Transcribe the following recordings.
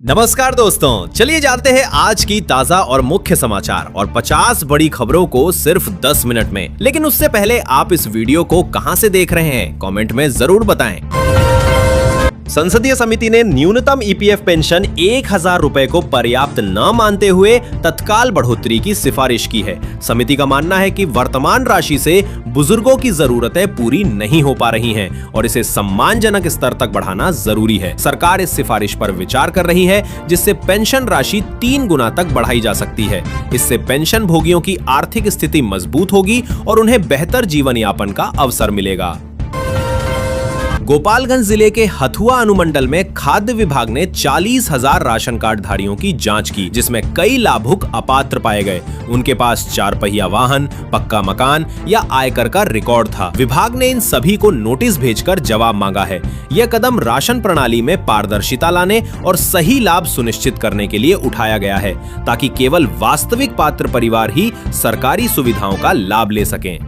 नमस्कार दोस्तों, चलिए जानते हैं आज की ताजा और मुख्य समाचार और 50 बड़ी खबरों को सिर्फ 10 मिनट में। लेकिन उससे पहले आप इस वीडियो को कहां से देख रहे हैं, कमेंट में जरूर बताएं। संसदीय समिति ने न्यूनतम ईपीएफ पेंशन 1000 रुपए को पर्याप्त न मानते हुए तत्काल बढ़ोतरी की सिफारिश की है। समिति का मानना है कि वर्तमान राशि से बुजुर्गों की जरूरतें पूरी नहीं हो पा रही हैं और इसे सम्मानजनक स्तर तक बढ़ाना जरूरी है। सरकार इस सिफारिश पर विचार कर रही है, जिससे पेंशन राशि 3 गुना तक बढ़ाई जा सकती है। इससे पेंशन भोगियों की आर्थिक स्थिति मजबूत होगी और उन्हें बेहतर जीवन यापन का अवसर मिलेगा। गोपालगंज जिले के हथुआ अनुमंडल में खाद्य विभाग ने 40,000 राशन कार्ड धारियों की जांच की, जिसमें कई लाभुक अपात्र पाए गए। उनके पास 4 पहिया वाहन, पक्का मकान या आयकर का रिकॉर्ड था। विभाग ने इन सभी को नोटिस भेजकर जवाब मांगा है। यह कदम राशन प्रणाली में पारदर्शिता लाने और सही लाभ सुनिश्चित करने के लिए उठाया गया है, ताकि केवल वास्तविक पात्र परिवार ही सरकारी सुविधाओं का लाभ ले सकें।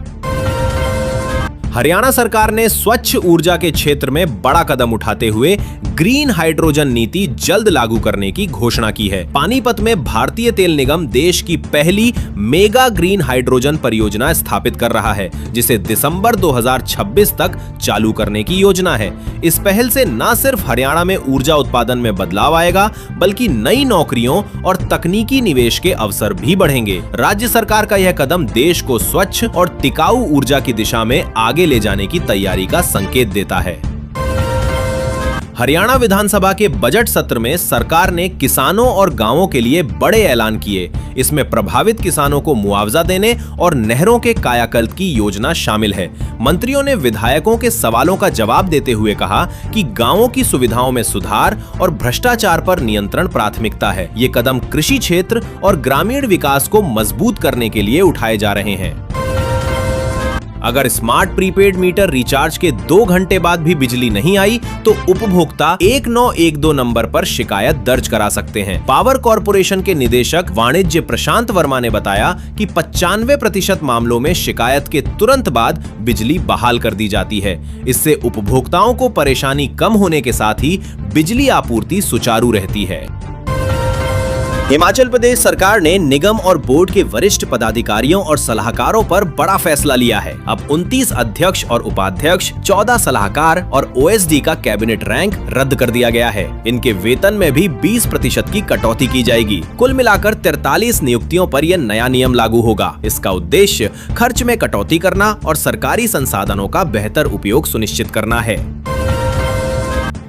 हरियाणा सरकार ने स्वच्छ ऊर्जा के क्षेत्र में बड़ा कदम उठाते हुए ग्रीन हाइड्रोजन नीति जल्द लागू करने की घोषणा की है। पानीपत में भारतीय तेल निगम देश की पहली मेगा ग्रीन हाइड्रोजन परियोजना स्थापित कर रहा है, जिसे दिसंबर 2026 तक चालू करने की योजना है। इस पहल से न सिर्फ हरियाणा में ऊर्जा उत्पादन में बदलाव आएगा, बल्कि नई नौकरियों और तकनीकी निवेश के अवसर भी बढ़ेंगे। राज्य सरकार का यह कदम देश को स्वच्छ और टिकाऊ ऊर्जा की दिशा में आगे ले जाने की तैयारी का संकेत देता है। हरियाणा विधानसभा के बजट सत्र में सरकार ने किसानों और गांवों के लिए बड़े ऐलान किए। इसमें प्रभावित किसानों को मुआवजा देने और नहरों के कायाकल्प की योजना शामिल है। मंत्रियों ने विधायकों के सवालों का जवाब देते हुए कहा कि गांवों की सुविधाओं में सुधार और भ्रष्टाचार पर नियंत्रण प्राथमिकता है। ये कदम कृषि क्षेत्र और ग्रामीण विकास को मजबूत करने के लिए उठाए जा रहे हैं। अगर स्मार्ट प्रीपेड मीटर रिचार्ज के 2 घंटे बाद भी बिजली नहीं आई तो उपभोक्ता 1912 नंबर पर शिकायत दर्ज करा सकते हैं। पावर कॉर्पोरेशन के निदेशक वाणिज्य प्रशांत वर्मा ने बताया कि 95% मामलों में शिकायत के तुरंत बाद बिजली बहाल कर दी जाती है। इससे उपभोक्ताओं को परेशानी कम होने के साथ ही बिजली आपूर्ति सुचारू रहती है। हिमाचल प्रदेश सरकार ने निगम और बोर्ड के वरिष्ठ पदाधिकारियों और सलाहकारों पर बड़ा फैसला लिया है। अब 29 अध्यक्ष और उपाध्यक्ष, 14 सलाहकार और ओएसडी का कैबिनेट रैंक रद्द कर दिया गया है। इनके वेतन में भी 20% की कटौती की जाएगी। कुल मिलाकर 43 नियुक्तियों पर यह नया नियम लागू होगा। इसका उद्देश्य खर्च में कटौती करना और सरकारी संसाधनों का बेहतर उपयोग सुनिश्चित करना है।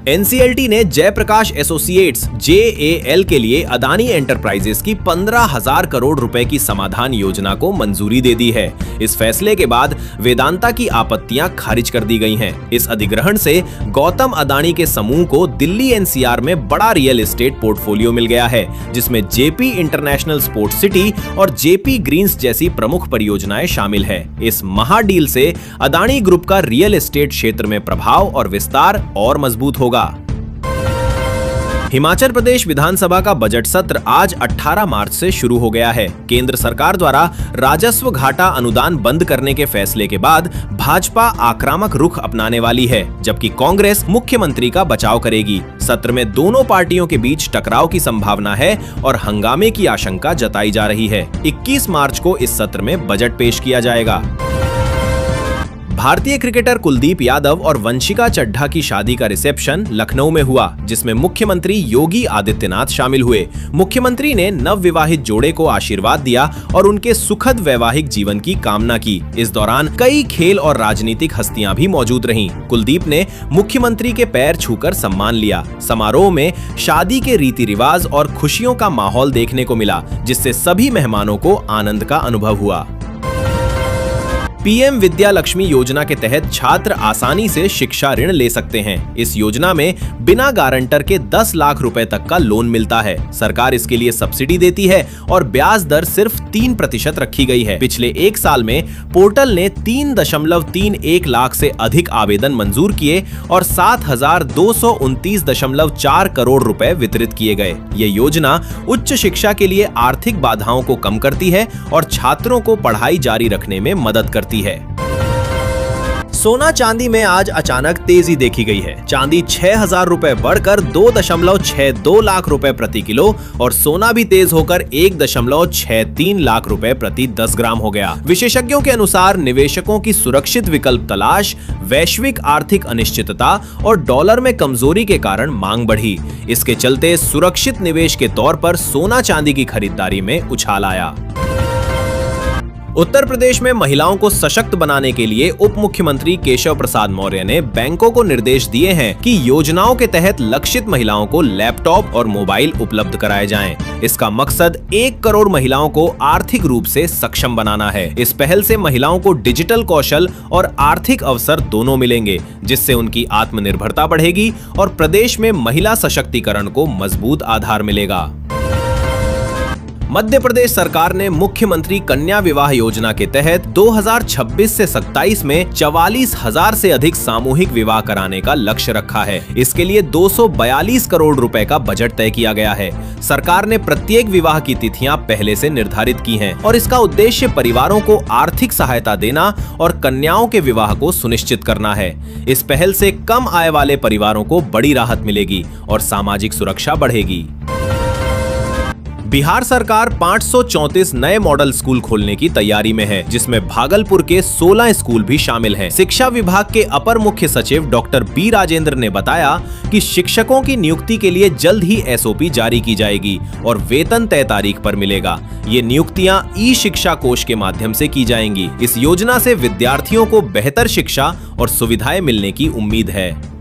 एनसीएलटी ने जयप्रकाश एसोसिएट्स JAL के लिए अदानी एंटरप्राइजेस की 15,000 करोड़ रुपए की समाधान योजना को मंजूरी दे दी है। इस फैसले के बाद वेदांता की आपत्तियां खारिज कर दी गई हैं। इस अधिग्रहण से गौतम अदानी के समूह को दिल्ली NCR में बड़ा रियल एस्टेट पोर्टफोलियो मिल गया है, जिसमें JP इंटरनेशनल स्पोर्ट्स सिटी और JP ग्रीन्स जैसी प्रमुख परियोजनाएं शामिल है। इस महाडील से अदानी ग्रुप का रियल एस्टेट क्षेत्र में प्रभाव और विस्तार और मजबूत होगा। हिमाचल प्रदेश विधानसभा का बजट सत्र आज 18 मार्च से शुरू हो गया है। केंद्र सरकार द्वारा राजस्व घाटा अनुदान बंद करने के फैसले के बाद भाजपा आक्रामक रुख अपनाने वाली है, जबकि कांग्रेस मुख्यमंत्री का बचाव करेगी। सत्र में दोनों पार्टियों के बीच टकराव की संभावना है और हंगामे की आशंका जताई जा रही है। 21 मार्च को इस सत्र में बजट पेश किया जाएगा। भारतीय क्रिकेटर कुलदीप यादव और वंशिका चड्ढा की शादी का रिसेप्शन लखनऊ में हुआ, जिसमें मुख्यमंत्री योगी आदित्यनाथ शामिल हुए। मुख्यमंत्री ने नवविवाहित जोड़े को आशीर्वाद दिया और उनके सुखद वैवाहिक जीवन की कामना की। इस दौरान कई खेल और राजनीतिक हस्तियां भी मौजूद रहीं। कुलदीप ने मुख्यमंत्री के पैर छूकर सम्मान लिया। समारोह में शादी के रीति रिवाज और खुशियों का माहौल देखने को मिला, जिससे सभी मेहमानों को आनंद का अनुभव हुआ। पीएम विद्या लक्ष्मी योजना के तहत छात्र आसानी से शिक्षा ऋण ले सकते हैं। इस योजना में बिना गारंटर के 10 लाख रुपए तक का लोन मिलता है। सरकार इसके लिए सब्सिडी देती है और ब्याज दर सिर्फ 3% रखी गई है। पिछले 1 साल में पोर्टल ने 3.31 लाख से अधिक आवेदन मंजूर किए और 7,229.4 करोड़ रुपए वितरित किए गए। ये योजना उच्च शिक्षा के लिए आर्थिक बाधाओं को कम करती है और छात्रों को पढ़ाई जारी रखने में मदद करती है। सोना चांदी में आज अचानक तेजी देखी गई है। चांदी 6,000 रुपए बढ़कर 2.62 लाख रुपए प्रति किलो और सोना भी तेज होकर 1.63 लाख रुपए प्रति 10 ग्राम हो गया। विशेषज्ञों के अनुसार निवेशकों की सुरक्षित विकल्प तलाश, वैश्विक आर्थिक अनिश्चितता और डॉलर में कमजोरी के कारण मांग बढ़ी। इसके चलते सुरक्षित निवेश के तौर पर सोना चांदी की खरीदारी में उछाल आया। उत्तर प्रदेश में महिलाओं को सशक्त बनाने के लिए उप मुख्यमंत्री केशव प्रसाद मौर्य ने बैंकों को निर्देश दिए हैं कि योजनाओं के तहत लक्षित महिलाओं को लैपटॉप और मोबाइल उपलब्ध कराए जाएं। इसका मकसद 1 करोड़ महिलाओं को आर्थिक रूप से सक्षम बनाना है। इस पहल से महिलाओं को डिजिटल कौशल और आर्थिक अवसर दोनों मिलेंगे, जिससे उनकी आत्मनिर्भरता बढ़ेगी और प्रदेश में महिला सशक्तिकरण को मजबूत आधार मिलेगा। मध्य प्रदेश सरकार ने मुख्यमंत्री कन्या विवाह योजना के तहत 2026 से 27 में 44,000 से अधिक सामूहिक विवाह कराने का लक्ष्य रखा है। इसके लिए 242 करोड़ रुपए का बजट तय किया गया है। सरकार ने प्रत्येक विवाह की तिथियां पहले से निर्धारित की हैं और इसका उद्देश्य परिवारों को आर्थिक सहायता देना और कन्याओं के विवाह को सुनिश्चित करना है। इस पहल से कम आय वाले परिवारों को बड़ी राहत मिलेगी और सामाजिक सुरक्षा बढ़ेगी। बिहार सरकार 534 नए मॉडल स्कूल खोलने की तैयारी में है, जिसमें भागलपुर के 16 स्कूल भी शामिल हैं। शिक्षा विभाग के अपर मुख्य सचिव डॉक्टर बी राजेंद्र ने बताया कि शिक्षकों की नियुक्ति के लिए जल्द ही एसओपी जारी की जाएगी और वेतन तय तारीख पर मिलेगा। ये नियुक्तियां ई शिक्षा कोष के माध्यम से की जाएंगी। इस योजना से विद्यार्थियों को बेहतर शिक्षा और सुविधाएं मिलने की उम्मीद है।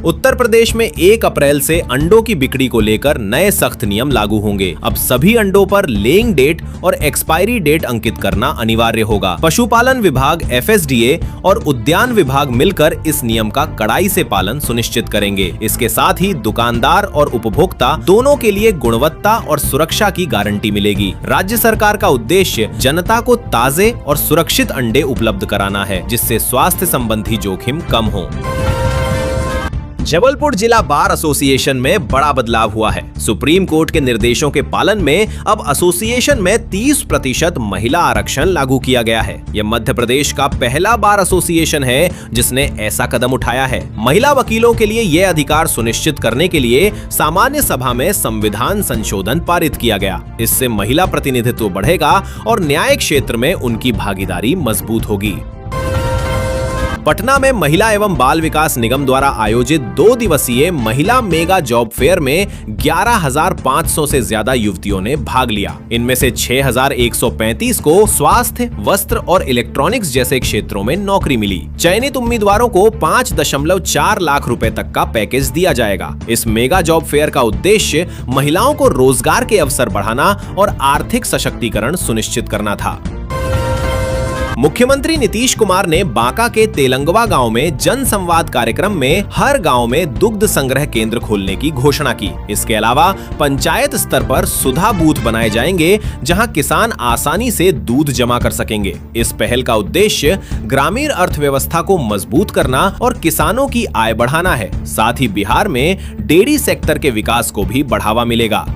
उत्तर प्रदेश में 1 अप्रैल से अंडों की बिक्री को लेकर नए सख्त नियम लागू होंगे। अब सभी अंडों पर लेइंग डेट और एक्सपायरी डेट अंकित करना अनिवार्य होगा। पशुपालन विभाग, FSDA और उद्यान विभाग मिलकर इस नियम का कड़ाई से पालन सुनिश्चित करेंगे। इसके साथ ही दुकानदार और उपभोक्ता दोनों के लिए गुणवत्ता और सुरक्षा की गारंटी मिलेगी। राज्य सरकार का उद्देश्य जनता को ताजे और सुरक्षित अंडे उपलब्ध कराना है, जिससे स्वास्थ्य संबंधी जोखिम कम हो। जबलपुर जिला बार एसोसिएशन में बड़ा बदलाव हुआ है। सुप्रीम कोर्ट के निर्देशों के पालन में अब एसोसिएशन में 30% महिला आरक्षण लागू किया गया है। यह मध्य प्रदेश का पहला बार एसोसिएशन है जिसने ऐसा कदम उठाया है। महिला वकीलों के लिए यह अधिकार सुनिश्चित करने के लिए सामान्य सभा में संविधान संशोधन पारित किया गया। इससे महिला प्रतिनिधित्व बढ़ेगा और न्याय क्षेत्र में उनकी भागीदारी मजबूत होगी। पटना में महिला एवं बाल विकास निगम द्वारा आयोजित 2 दिवसीय महिला मेगा जॉब फेयर में 11,500 से ज्यादा युवतियों ने भाग लिया। इनमें से 6,135 को स्वास्थ्य, वस्त्र और इलेक्ट्रॉनिक्स जैसे क्षेत्रों में नौकरी मिली। चयनित उम्मीदवारों को 5.4 लाख रुपए तक का पैकेज दिया जाएगा। इस मेगा जॉब फेयर का उद्देश्य महिलाओं को रोजगार के अवसर बढ़ाना और आर्थिक सशक्तिकरण सुनिश्चित करना था। मुख्यमंत्री नीतीश कुमार ने बांका के तेलंगवा गांव में जन संवाद कार्यक्रम में हर गांव में दुग्ध संग्रह केंद्र खोलने की घोषणा की। इसके अलावा पंचायत स्तर पर सुधा बूथ बनाए जाएंगे, जहां किसान आसानी से दूध जमा कर सकेंगे। इस पहल का उद्देश्य ग्रामीण अर्थव्यवस्था को मजबूत करना और किसानों की आय बढ़ाना है। साथ ही बिहार में डेयरी सेक्टर के विकास को भी बढ़ावा मिलेगा।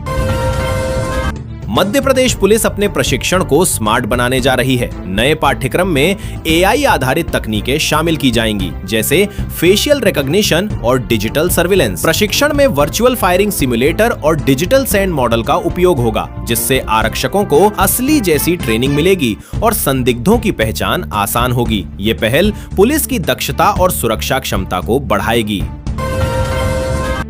मध्य प्रदेश पुलिस अपने प्रशिक्षण को स्मार्ट बनाने जा रही है। नए पाठ्यक्रम में AI आधारित तकनीकें शामिल की जाएंगी, जैसे फेशियल रिकॉग्निशन और डिजिटल सर्विलेंस। प्रशिक्षण में वर्चुअल फायरिंग सिमुलेटर और डिजिटल सैंड मॉडल का उपयोग होगा, जिससे आरक्षकों को असली जैसी ट्रेनिंग मिलेगी और संदिग्धों की पहचान आसान होगी। ये पहल पुलिस की दक्षता और सुरक्षा क्षमता को बढ़ाएगी।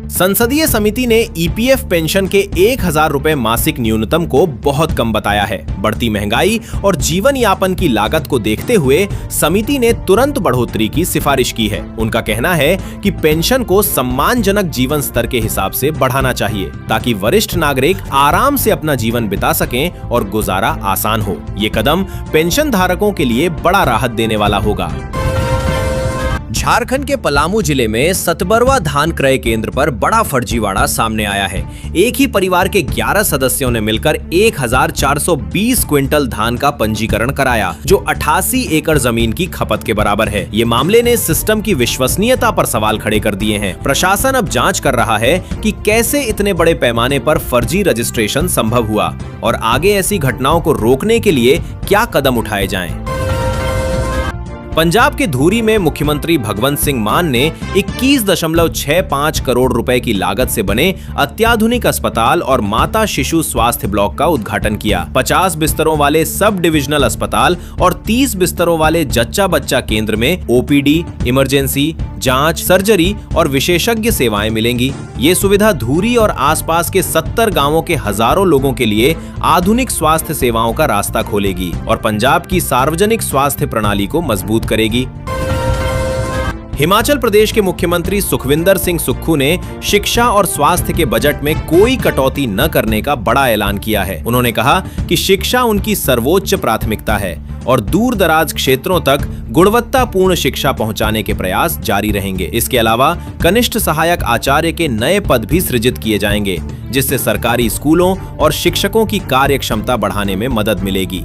संसदीय समिति ने EPF पेंशन के 1,000 रुपए मासिक न्यूनतम को बहुत कम बताया है। बढ़ती महंगाई और जीवन यापन की लागत को देखते हुए समिति ने तुरंत बढ़ोतरी की सिफारिश की है। उनका कहना है कि पेंशन को सम्मानजनक जीवन स्तर के हिसाब से बढ़ाना चाहिए, ताकि वरिष्ठ नागरिक आराम से अपना जीवन बिता सकें और गुजारा आसान हो। ये कदम पेंशन धारकों के लिए बड़ा राहत देने वाला होगा। झारखंड के पलामू जिले में सतबरवा धान क्रय केंद्र पर बड़ा फर्जीवाड़ा सामने आया है। एक ही परिवार के 11 सदस्यों ने मिलकर 1,420 क्विंटल धान का पंजीकरण कराया, जो 88 एकड़ जमीन की खपत के बराबर है। ये मामले ने सिस्टम की विश्वसनीयता पर सवाल खड़े कर दिए हैं। प्रशासन अब जांच कर रहा है कि कैसे इतने बड़े पैमाने पर फर्जी रजिस्ट्रेशन संभव हुआ और आगे ऐसी घटनाओं को रोकने के लिए क्या कदम उठाए जाएं। पंजाब के धूरी में मुख्यमंत्री भगवंत सिंह मान ने 21.65 करोड़ रुपए की लागत से बने अत्याधुनिक अस्पताल और माता शिशु स्वास्थ्य ब्लॉक का उद्घाटन किया। 50 बिस्तरों वाले सब डिविजनल अस्पताल और 30 बिस्तरों वाले जच्चा बच्चा केंद्र में ओपीडी, इमरजेंसी, जांच, सर्जरी और विशेषज्ञ सेवाएं मिलेंगी। ये सुविधा धूरी और आसपास के 70 गांवों के हजारों लोगों के लिए आधुनिक स्वास्थ्य सेवाओं का रास्ता खोलेगी और पंजाब की सार्वजनिक स्वास्थ्य प्रणाली को मजबूत करेगी। हिमाचल प्रदेश के मुख्यमंत्री सुखविंदर सिंह सुक्खू ने शिक्षा और स्वास्थ्य के बजट में कोई कटौती न करने का बड़ा ऐलान किया है। उन्होंने कहा कि शिक्षा उनकी सर्वोच्च प्राथमिकता है और दूर दराज क्षेत्रों तक गुणवत्तापूर्ण शिक्षा पहुंचाने के प्रयास जारी रहेंगे। इसके अलावा कनिष्ठ सहायक आचार्य के नए पद भी सृजित किए जाएंगे, जिससे सरकारी स्कूलों और शिक्षकों की कार्यक्षमता बढ़ाने में मदद मिलेगी।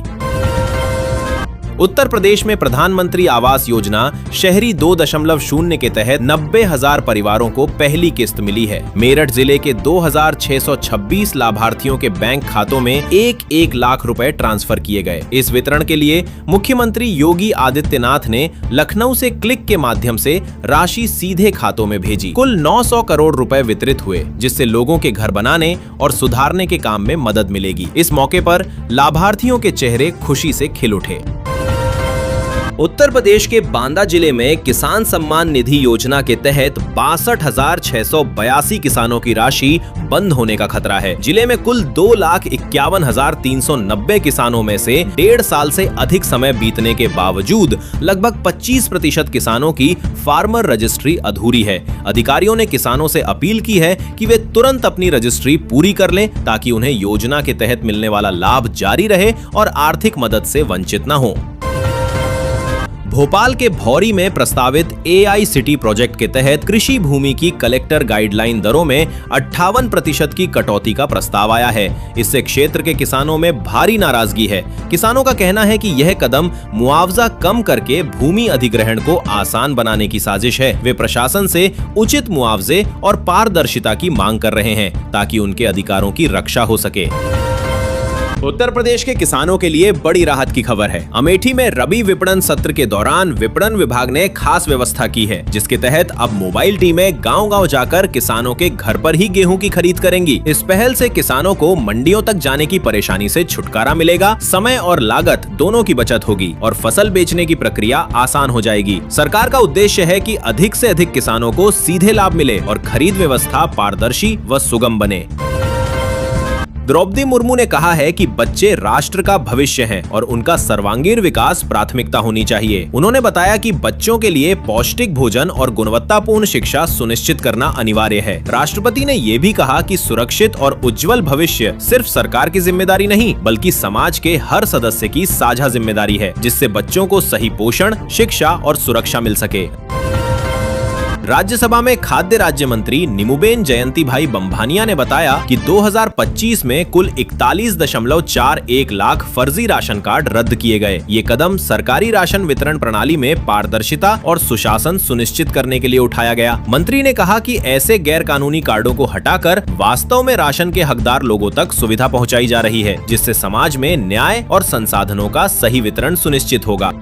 उत्तर प्रदेश में प्रधानमंत्री आवास योजना शहरी 2.0 के तहत 90,000 परिवारों को पहली किस्त मिली है। मेरठ जिले के 2,626 लाभार्थियों के बैंक खातों में 1-1 लाख रुपए ट्रांसफर किए गए। इस वितरण के लिए मुख्यमंत्री योगी आदित्यनाथ ने लखनऊ से क्लिक के माध्यम से राशि सीधे खातों में भेजी। कुल 900 करोड़ रुपए वितरित हुए, जिससे लोगों के घर बनाने और सुधारने के काम में मदद मिलेगी। इस मौके पर लाभार्थियों के चेहरे खुशी से खिल उठे। उत्तर प्रदेश के बांदा जिले में किसान सम्मान निधि योजना के तहत 62,682 किसानों की राशि बंद होने का खतरा है। जिले में कुल 2,51,390 किसानों में से 1.5 साल से अधिक समय बीतने के बावजूद लगभग 25% किसानों की फार्मर रजिस्ट्री अधूरी है। अधिकारियों ने किसानों से अपील की है कि वे तुरंत अपनी रजिस्ट्री पूरी कर लें, ताकि उन्हें योजना के तहत मिलने वाला लाभ जारी रहे और आर्थिक मदद से वंचित न हो। भोपाल के भौरी में प्रस्तावित AI सिटी प्रोजेक्ट के तहत कृषि भूमि की कलेक्टर गाइडलाइन दरों में 58% की कटौती का प्रस्ताव आया है। इससे क्षेत्र के किसानों में भारी नाराजगी है। किसानों का कहना है कि यह कदम मुआवजा कम करके भूमि अधिग्रहण को आसान बनाने की साजिश है। वे प्रशासन से उचित मुआवजे और पारदर्शिता की मांग कर रहे हैं, ताकि उनके अधिकारों की रक्षा हो सके। उत्तर प्रदेश के किसानों के लिए बड़ी राहत की खबर है। अमेठी में रबी विपणन सत्र के दौरान विपणन विभाग ने खास व्यवस्था की है, जिसके तहत अब मोबाइल टीमें गांव-गांव जाकर किसानों के घर पर ही गेहूं की खरीद करेंगी। इस पहल से किसानों को मंडियों तक जाने की परेशानी से छुटकारा मिलेगा, समय और लागत दोनों की बचत होगी और फसल बेचने की प्रक्रिया आसान हो जाएगी। सरकार का उद्देश्य है कि अधिक से अधिक किसानों को सीधे लाभ मिले और खरीद व्यवस्था पारदर्शी व सुगम बने। द्रौपदी मुर्मू ने कहा है कि बच्चे राष्ट्र का भविष्य हैं और उनका सर्वांगीण विकास प्राथमिकता होनी चाहिए। उन्होंने बताया कि बच्चों के लिए पौष्टिक भोजन और गुणवत्तापूर्ण शिक्षा सुनिश्चित करना अनिवार्य है। राष्ट्रपति ने ये भी कहा कि सुरक्षित और उज्जवल भविष्य सिर्फ सरकार की जिम्मेदारी नहीं, बल्कि समाज के हर सदस्य की साझा जिम्मेदारी है, जिससे बच्चों को सही पोषण, शिक्षा और सुरक्षा मिल सके। राज्यसभा में खाद्य राज्य मंत्री निमुबेन जयंती भाई बम्भानिया ने बताया कि 2025 में कुल 41.41 लाख फर्जी राशन कार्ड रद्द किए गए। ये कदम सरकारी राशन वितरण प्रणाली में पारदर्शिता और सुशासन सुनिश्चित करने के लिए उठाया गया। मंत्री ने कहा कि ऐसे गैर कानूनी कार्डों को हटाकर वास्तव में राशन के हकदार लोगों तक सुविधा पहुंचाई जा रही है, जिससे समाज में न्याय और संसाधनों का सही वितरण सुनिश्चित होगा।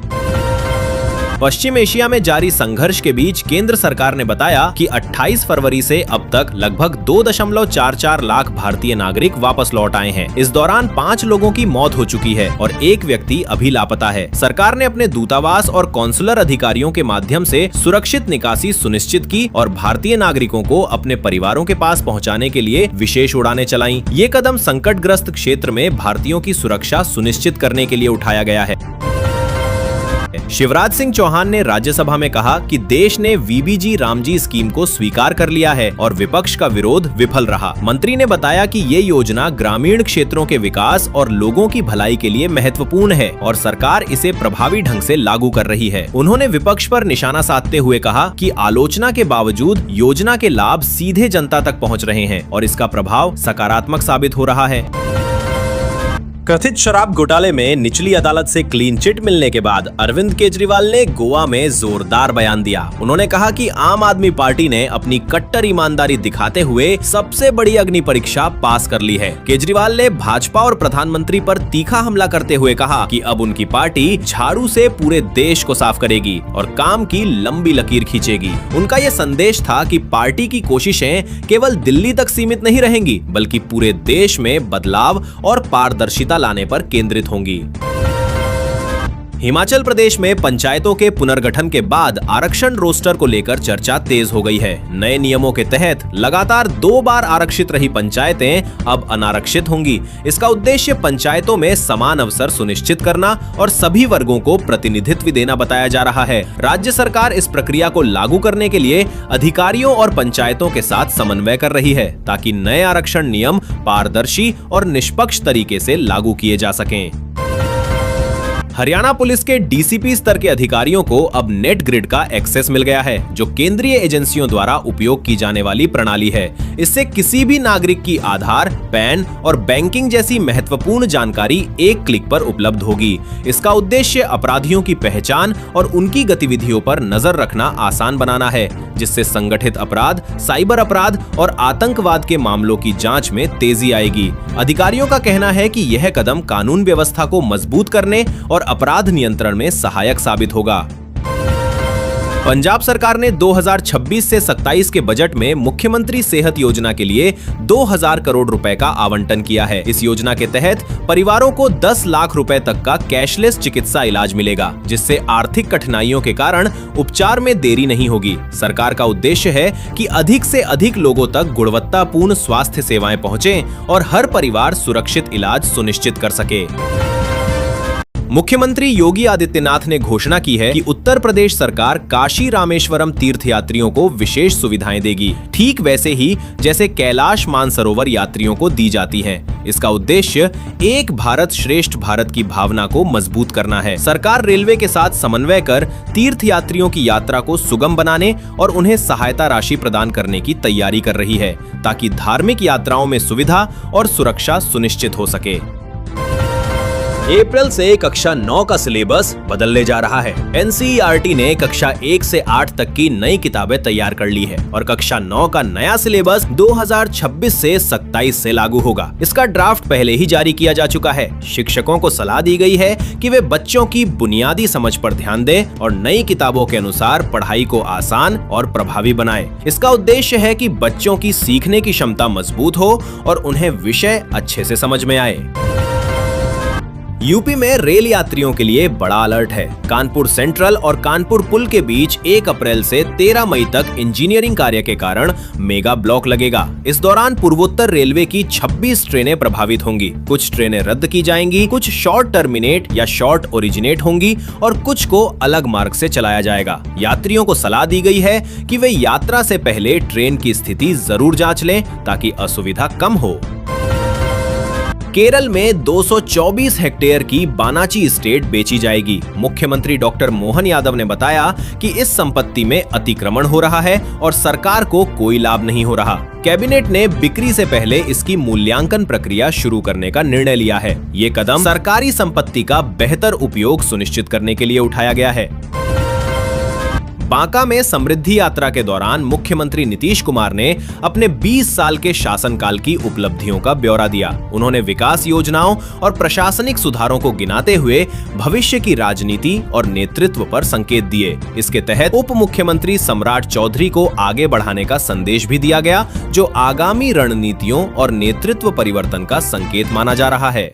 पश्चिम एशिया में जारी संघर्ष के बीच केंद्र सरकार ने बताया कि 28 फरवरी से अब तक लगभग 2.44 लाख भारतीय नागरिक वापस लौट आए हैं। इस दौरान 5 लोगों की मौत हो चुकी है और एक व्यक्ति अभी लापता है। सरकार ने अपने दूतावास और कॉन्सुलर अधिकारियों के माध्यम से सुरक्षित निकासी सुनिश्चित की और भारतीय नागरिकों को अपने परिवारों के पास पहुंचाने के लिए विशेष उड़ानें चलाईं। ये कदम संकटग्रस्त क्षेत्र में भारतीयों की सुरक्षा सुनिश्चित करने के लिए उठाया गया है। शिवराज सिंह चौहान ने राज्यसभा में कहा कि देश ने वीबीजी रामजी स्कीम को स्वीकार कर लिया है और विपक्ष का विरोध विफल रहा। मंत्री ने बताया कि ये योजना ग्रामीण क्षेत्रों के विकास और लोगों की भलाई के लिए महत्वपूर्ण है और सरकार इसे प्रभावी ढंग से लागू कर रही है। उन्होंने विपक्ष पर निशाना साधते हुए कहा कि आलोचना के बावजूद योजना के लाभ सीधे जनता तक पहुँच रहे हैं और इसका प्रभाव सकारात्मक साबित हो रहा है। कथित शराब घोटाले में निचली अदालत से क्लीन चिट मिलने के बाद अरविंद केजरीवाल ने गोवा में जोरदार बयान दिया। उन्होंने कहा कि आम आदमी पार्टी ने अपनी कट्टर ईमानदारी दिखाते हुए सबसे बड़ी अग्नि परीक्षा पास कर ली है। केजरीवाल ने भाजपा और प्रधानमंत्री पर तीखा हमला करते हुए कहा कि अब उनकी पार्टी झाड़ू से पूरे देश को साफ करेगी और काम की लंबी लकीर खींचेगी। उनका ये संदेश था कि पार्टी की कोशिशें केवल दिल्ली तक सीमित नहीं रहेंगी, बल्कि पूरे देश में बदलाव और पारदर्शिता लाने पर केंद्रित होंगी। हिमाचल प्रदेश में पंचायतों के पुनर्गठन के बाद आरक्षण रोस्टर को लेकर चर्चा तेज हो गई है। नए नियमों के तहत लगातार 2 बार आरक्षित रही पंचायतें अब अनारक्षित होंगी। इसका उद्देश्य पंचायतों में समान अवसर सुनिश्चित करना और सभी वर्गों को प्रतिनिधित्व देना बताया जा रहा है। राज्य सरकार इस प्रक्रिया को लागू करने के लिए अधिकारियों और पंचायतों के साथ समन्वय कर रही है, ताकि नए आरक्षण नियम पारदर्शी और निष्पक्ष तरीके से लागू किए जा सकें। हरियाणा पुलिस के डीसीपी स्तर के अधिकारियों को अब नेट ग्रिड का एक्सेस मिल गया है, जो केंद्रीय एजेंसियों द्वारा उपयोग की जाने वाली प्रणाली है। इससे किसी भी नागरिक की आधार, पैन और बैंकिंग जैसी महत्वपूर्ण जानकारी एक क्लिक पर उपलब्ध होगी। इसका उद्देश्य अपराधियों की पहचान और उनकी गतिविधियों पर नजर रखना आसान बनाना है, जिससे संगठित अपराध, साइबर अपराध और आतंकवाद के मामलों की जांच में तेजी आएगी। अधिकारियों का कहना है कि यह कदम कानून व्यवस्था को मजबूत करने और अपराध नियंत्रण में सहायक साबित होगा। पंजाब सरकार ने 2026 से 27 के बजट में मुख्यमंत्री सेहत योजना के लिए 2000 करोड़ रुपए का आवंटन किया है। इस योजना के तहत परिवारों को 10 लाख रुपए तक का कैशलेस चिकित्सा इलाज मिलेगा, जिससे आर्थिक कठिनाइयों के कारण उपचार में देरी नहीं होगी। सरकार का उद्देश्य है कि अधिक से अधिक लोगों तक गुणवत्तापूर्ण स्वास्थ्य सेवाएं पहुंचें और हर परिवार सुरक्षित इलाज सुनिश्चित कर सके। मुख्यमंत्री योगी आदित्यनाथ ने घोषणा की है कि उत्तर प्रदेश सरकार काशी रामेश्वरम तीर्थयात्रियों को विशेष सुविधाएं देगी, ठीक वैसे ही जैसे कैलाश मानसरोवर यात्रियों को दी जाती हैं। इसका उद्देश्य एक भारत श्रेष्ठ भारत की भावना को मजबूत करना है। सरकार रेलवे के साथ समन्वय कर तीर्थयात्रियों की यात्रा को सुगम बनाने और उन्हें सहायता राशि प्रदान करने की तैयारी कर रही है, ताकि धार्मिक यात्राओं में सुविधा और सुरक्षा सुनिश्चित हो सके। अप्रैल से कक्षा 9 का सिलेबस बदलने जा रहा है। एनसीईआरटी ने कक्षा 1 से 8 तक की नई किताबें तैयार कर ली है और कक्षा 9 का नया सिलेबस 2026 से 27 से लागू होगा। इसका ड्राफ्ट पहले ही जारी किया जा चुका है। शिक्षकों को सलाह दी गई है कि वे बच्चों की बुनियादी समझ पर ध्यान दें और नई किताबों के अनुसार पढ़ाई को आसान और प्रभावी बनाएं। इसका उद्देश्य है कि बच्चों की सीखने की क्षमता मजबूत हो और उन्हें विषय अच्छे से समझ में आए। यूपी में रेल यात्रियों के लिए बड़ा अलर्ट है। कानपुर सेंट्रल और कानपुर पुल के बीच 1 अप्रैल से 13 मई तक इंजीनियरिंग कार्य के कारण मेगा ब्लॉक लगेगा। इस दौरान पूर्वोत्तर रेलवे की 26 ट्रेनें प्रभावित होंगी। कुछ ट्रेनें रद्द की जाएंगी, कुछ शॉर्ट टर्मिनेट या शॉर्ट ओरिजिनेट होंगी और कुछ को अलग मार्ग से चलाया जाएगा। यात्रियों को सलाह दी गई है कि वे यात्रा से पहले ट्रेन की स्थिति जरूर जांच लें, ताकि असुविधा कम हो। केरल में 224 हेक्टेयर की बानाची एस्टेट बेची जाएगी। मुख्यमंत्री डॉक्टर मोहन यादव ने बताया कि इस संपत्ति में अतिक्रमण हो रहा है और सरकार को कोई लाभ नहीं हो रहा। कैबिनेट ने बिक्री से पहले इसकी मूल्यांकन प्रक्रिया शुरू करने का निर्णय लिया है। ये कदम सरकारी संपत्ति का बेहतर उपयोग सुनिश्चित करने के लिए उठाया गया है। बांका में समृद्धि यात्रा के दौरान मुख्यमंत्री नीतीश कुमार ने अपने 20 साल के शासनकाल की उपलब्धियों का ब्यौरा दिया। उन्होंने विकास योजनाओं और प्रशासनिक सुधारों को गिनाते हुए भविष्य की राजनीति और नेतृत्व पर संकेत दिए। इसके तहत उप मुख्यमंत्री सम्राट चौधरी को आगे बढ़ाने का संदेश भी दिया गया, जो आगामी रणनीतियों और नेतृत्व परिवर्तन का संकेत माना जा रहा है।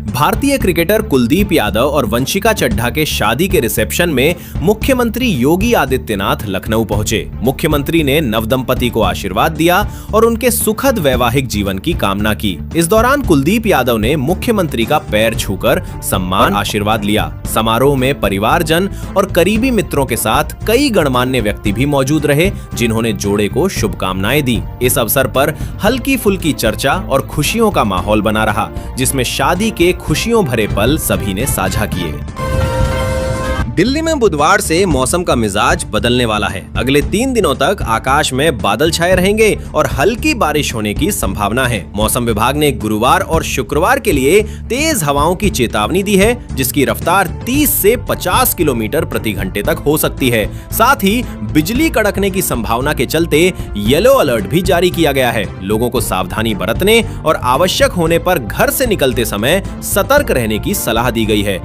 भारतीय क्रिकेटर कुलदीप यादव और वंशिका चड्ढा के शादी के रिसेप्शन में मुख्यमंत्री योगी आदित्यनाथ लखनऊ पहुंचे। मुख्यमंत्री ने नवदंपति को आशीर्वाद दिया और उनके सुखद वैवाहिक जीवन की कामना की। इस दौरान कुलदीप यादव ने मुख्यमंत्री का पैर छूकर सम्मान आशीर्वाद लिया। समारोह में परिवारजन और करीबी मित्रों के साथ कई गणमान्य व्यक्ति भी मौजूद रहे, जिन्होंने जोड़े को शुभकामनाएं दी। इस अवसर पर हल्की फुल्की चर्चा और खुशियों का माहौल बना रहा, जिसमें शादी के खुशियों भरे पल सभी ने साझा किए। दिल्ली में बुधवार से मौसम का मिजाज बदलने वाला है। अगले 3 दिनों तक आकाश में बादल छाए रहेंगे और हल्की बारिश होने की संभावना है। मौसम विभाग ने गुरुवार और शुक्रवार के लिए तेज हवाओं की चेतावनी दी है, जिसकी रफ्तार 30 से 50 किलोमीटर प्रति घंटे तक हो सकती है। साथ ही बिजली कड़कने की संभावना के चलते येलो अलर्ट भी जारी किया गया है। लोगों को सावधानी बरतने और आवश्यक होने पर घर से निकलते समय सतर्क रहने की सलाह दी गई है।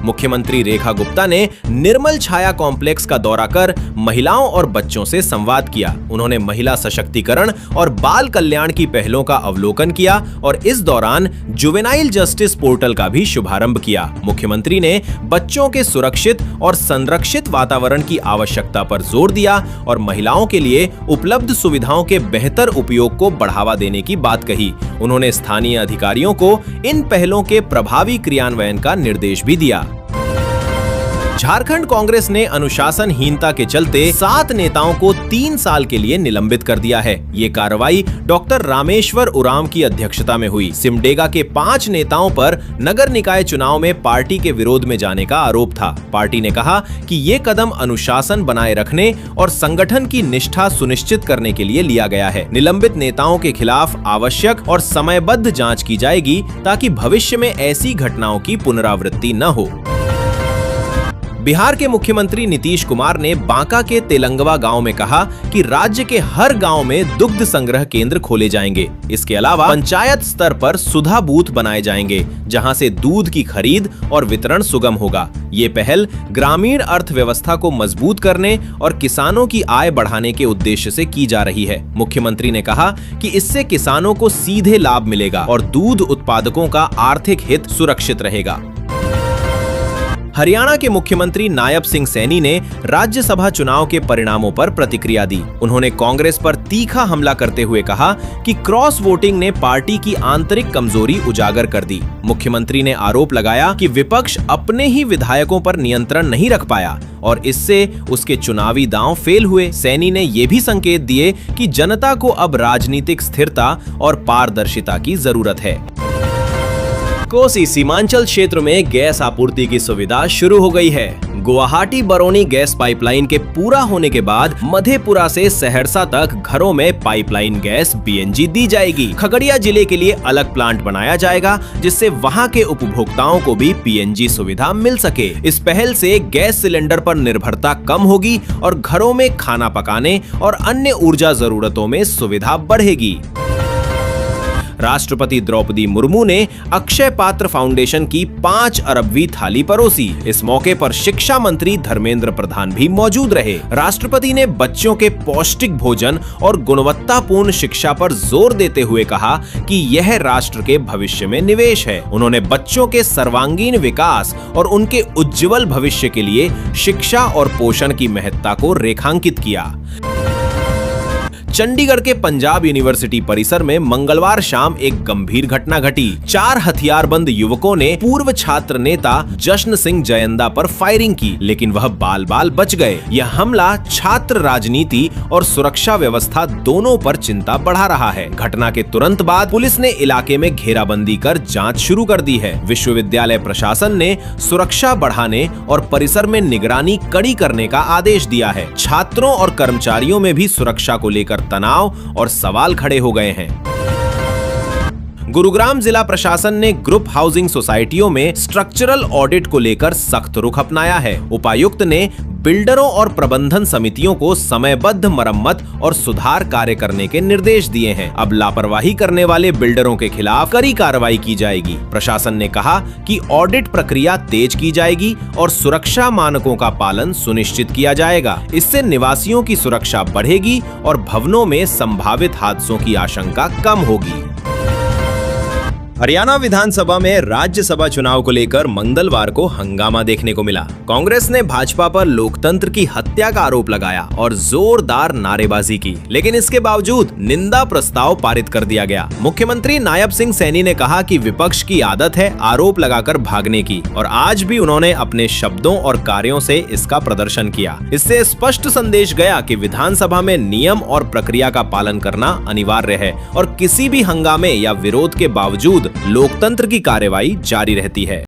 मुख्यमंत्री रेखा गुप्ता ने निर्मल छाया कॉम्प्लेक्स का दौरा कर महिलाओं और बच्चों से संवाद किया। उन्होंने महिला सशक्तिकरण और बाल कल्याण की पहलों का अवलोकन किया और इस दौरान जुवेनाइल जस्टिस पोर्टल का भी शुभारंभ किया। मुख्यमंत्री ने बच्चों के सुरक्षित और संरक्षित वातावरण की आवश्यकता पर जोर दिया और महिलाओं के लिए उपलब्ध सुविधाओं के बेहतर उपयोग को बढ़ावा देने की बात कही। उन्होंने स्थानीय अधिकारियों को इन पहलों के प्रभावी क्रियान्वयन का निर्देश भी दिया। झारखंड कांग्रेस ने अनुशासनहीनता के चलते 7 नेताओं को 3 साल के लिए निलंबित कर दिया है। ये कार्रवाई डॉक्टर रामेश्वर उरांव की अध्यक्षता में हुई। सिमडेगा के 5 नेताओं पर नगर निकाय चुनाव में पार्टी के विरोध में जाने का आरोप था। पार्टी ने कहा कि ये कदम अनुशासन बनाए रखने और संगठन की निष्ठा सुनिश्चित करने के लिए लिया गया है। निलंबित नेताओं के खिलाफ आवश्यक और समयबद्ध जांच की जाएगी ताकि भविष्य में ऐसी घटनाओं की पुनरावृत्ति न हो। बिहार के मुख्यमंत्री नीतीश कुमार ने बांका के तेलंगवा गांव में कहा कि राज्य के हर गांव में दुग्ध संग्रह केंद्र खोले जाएंगे। इसके अलावा पंचायत स्तर पर सुधा बूथ बनाए जाएंगे, जहां से दूध की खरीद और वितरण सुगम होगा। ये पहल ग्रामीण अर्थव्यवस्था को मजबूत करने और किसानों की आय बढ़ाने के उद्देश्य से की जा रही है। मुख्यमंत्री ने कहा कि इससे किसानों को सीधे लाभ मिलेगा और दूध उत्पादकों का आर्थिक हित सुरक्षित रहेगा। हरियाणा के मुख्यमंत्री नायब सिंह सैनी ने राज्यसभा चुनाव के परिणामों पर प्रतिक्रिया दी। उन्होंने कांग्रेस पर तीखा हमला करते हुए कहा कि क्रॉस वोटिंग ने पार्टी की आंतरिक कमजोरी उजागर कर दी। मुख्यमंत्री ने आरोप लगाया कि विपक्ष अपने ही विधायकों पर नियंत्रण नहीं रख पाया और इससे उसके चुनावी दांव फेल हुए। सैनी ने ये भी संकेत दिए कि जनता को अब राजनीतिक स्थिरता और पारदर्शिता की जरूरत है। कोसी सीमांचल क्षेत्र में गैस आपूर्ति की सुविधा शुरू हो गई है। गुवाहाटी बरौनी गैस पाइपलाइन के पूरा होने के बाद मधेपुरा से सहरसा तक घरों में पाइपलाइन गैस पीएनजी दी जाएगी। खगड़िया जिले के लिए अलग प्लांट बनाया जाएगा, जिससे वहां के उपभोक्ताओं को भी पीएनजी सुविधा मिल सके। इस पहल से गैस सिलेंडर पर निर्भरता कम होगी और घरों में खाना पकाने और अन्य ऊर्जा जरूरतों में सुविधा बढ़ेगी। राष्ट्रपति द्रौपदी मुर्मू ने अक्षय पात्र फाउंडेशन की 5 अरबवीं थाली परोसी। इस मौके पर शिक्षा मंत्री धर्मेंद्र प्रधान भी मौजूद रहे। राष्ट्रपति ने बच्चों के पौष्टिक भोजन और गुणवत्तापूर्ण शिक्षा पर जोर देते हुए कहा कि यह राष्ट्र के भविष्य में निवेश है। उन्होंने बच्चों के सर्वांगीण विकास और उनके उज्जवल भविष्य के लिए शिक्षा और पोषण की महत्ता को रेखांकित किया। चंडीगढ़ के पंजाब यूनिवर्सिटी परिसर में मंगलवार शाम एक गंभीर घटना घटी। 4 हथियारबंद युवकों ने पूर्व छात्र नेता जश्न सिंह जयंदा पर फायरिंग की, लेकिन वह बाल-बाल बच गए। यह हमला छात्र राजनीति और सुरक्षा व्यवस्था दोनों पर चिंता बढ़ा रहा है। घटना के तुरंत बाद पुलिस ने इलाके में घेराबंदी कर जांच शुरू कर दी है। विश्वविद्यालय प्रशासन ने सुरक्षा बढ़ाने और परिसर में निगरानी कड़ी करने का आदेश दिया है। छात्रों और कर्मचारियों में भी सुरक्षा को लेकर तनाव और सवाल खड़े हो गए हैं। गुरुग्राम जिला प्रशासन ने ग्रुप हाउसिंग सोसाइटियों में स्ट्रक्चरल ऑडिट को लेकर सख्त रुख अपनाया है। उपायुक्त ने बिल्डरों और प्रबंधन समितियों को समयबद्ध मरम्मत और सुधार कार्य करने के निर्देश दिए हैं। अब लापरवाही करने वाले बिल्डरों के खिलाफ कड़ी कार्रवाई की जाएगी। प्रशासन ने कहा कि ऑडिट प्रक्रिया तेज की जाएगी और सुरक्षा मानकों का पालन सुनिश्चित किया जाएगा। इससे निवासियों की सुरक्षा बढ़ेगी और भवनों में संभावित हादसों की आशंका कम होगी। हरियाणा विधानसभा में राज्यसभा चुनाव को लेकर मंगलवार को हंगामा देखने को मिला। कांग्रेस ने भाजपा पर लोकतंत्र की हत्या का आरोप लगाया और जोरदार नारेबाजी की, लेकिन इसके बावजूद निंदा प्रस्ताव पारित कर दिया गया। मुख्यमंत्री नायब सिंह सैनी ने कहा कि विपक्ष की आदत है आरोप लगाकर भागने की, और आज भी उन्होंने अपने शब्दों और कार्यों से इसका प्रदर्शन किया। इससे स्पष्ट संदेश गया कि विधानसभा में नियम और प्रक्रिया का पालन करना अनिवार्य है और किसी भी हंगामे या विरोध के बावजूद लोकतंत्र की कार्रवाई जारी रहती है।